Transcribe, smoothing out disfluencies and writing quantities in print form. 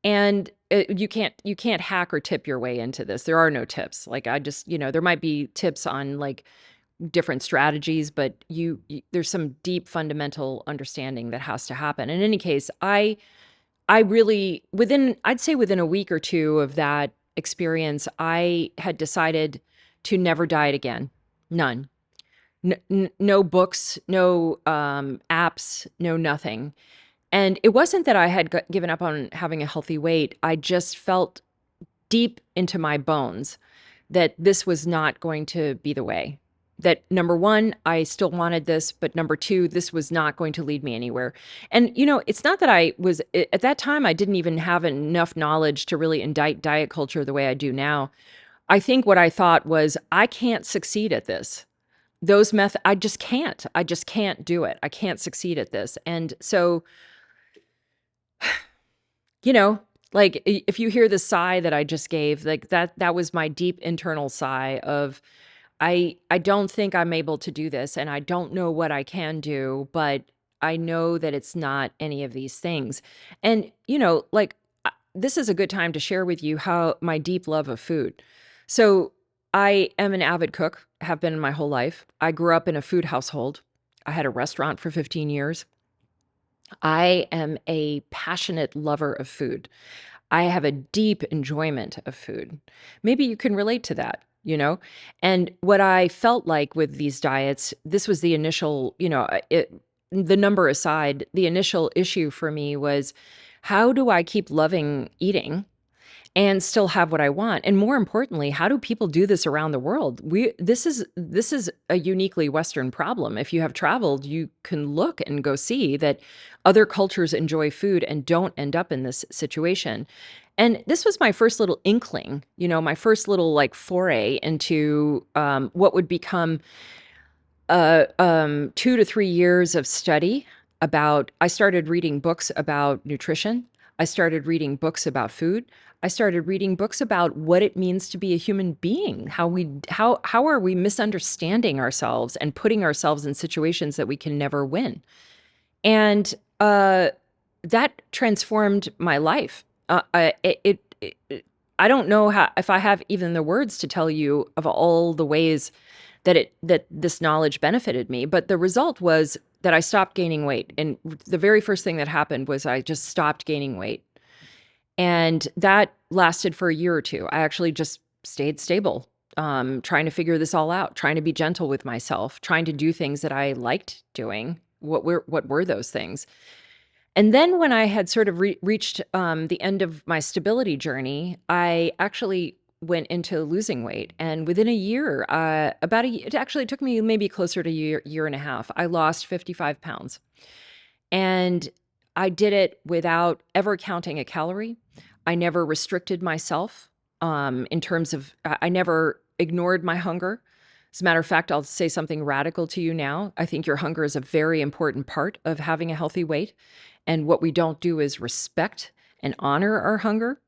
And you can't hack or tip your way into this. There are no tips. Like I just, there might be tips on like different strategies, but there's some deep fundamental understanding that has to happen. In any case, I really I'd say within a week or two of that experience, I had decided to never diet again. None. No books, no apps, no nothing. And it wasn't that I had given up on having a healthy weight. I just felt deep into my bones that this was not going to be the way. That number one, I still wanted this, but number two, this was not going to lead me anywhere. And, it's not that at that time, I didn't even have enough knowledge to really indict diet culture the way I do now. I think what I thought was, I can't succeed at this. I just can't. I just can't do it. I can't succeed at this. And so, you know, like if you hear the sigh that I just gave, like that was my deep internal sigh of I don't think I'm able to do this and I don't know what I can do, but I know that it's not any of these things. And this is a good time to share with you how my deep love of food. So I am an avid cook, have been my whole life. I grew up in a food household. I had a restaurant for 15 years. I am a passionate lover of food. I have a deep enjoyment of food. Maybe you can relate to that, you know? And what I felt like with these diets, this was the initial, the number aside, the initial issue for me was, how do I keep loving eating and still have what I want? And more importantly, how do people do this around the world? This is a uniquely Western problem. If you have traveled, you can look and go see that other cultures enjoy food and don't end up in this situation. And this was my first little inkling, my first little like foray into what would become 2 to 3 years of study about. I started reading books about nutrition. I started reading books about food. I started reading books about what it means to be a human being, how are we misunderstanding ourselves and putting ourselves in situations that we can never win. And that transformed my life. I don't know how, if I have even the words to tell you of all the ways that this knowledge benefited me, but the result was that I stopped gaining weight. And the very first thing that happened was I just stopped gaining weight. And that lasted for a year or two. I actually just stayed stable, trying to figure this all out, trying to be gentle with myself, trying to do things that I liked doing. What were those things? And then when I had sort of reached the end of my stability journey, I actually went into losing weight. And within a year, it actually took me maybe closer to a year and a half, I lost 55 pounds. And I did it without ever counting a calorie. I never restricted myself in terms of, I never ignored my hunger. As a matter of fact, I'll say something radical to you now. I think your hunger is a very important part of having a healthy weight. And what we don't do is respect and honor our hunger.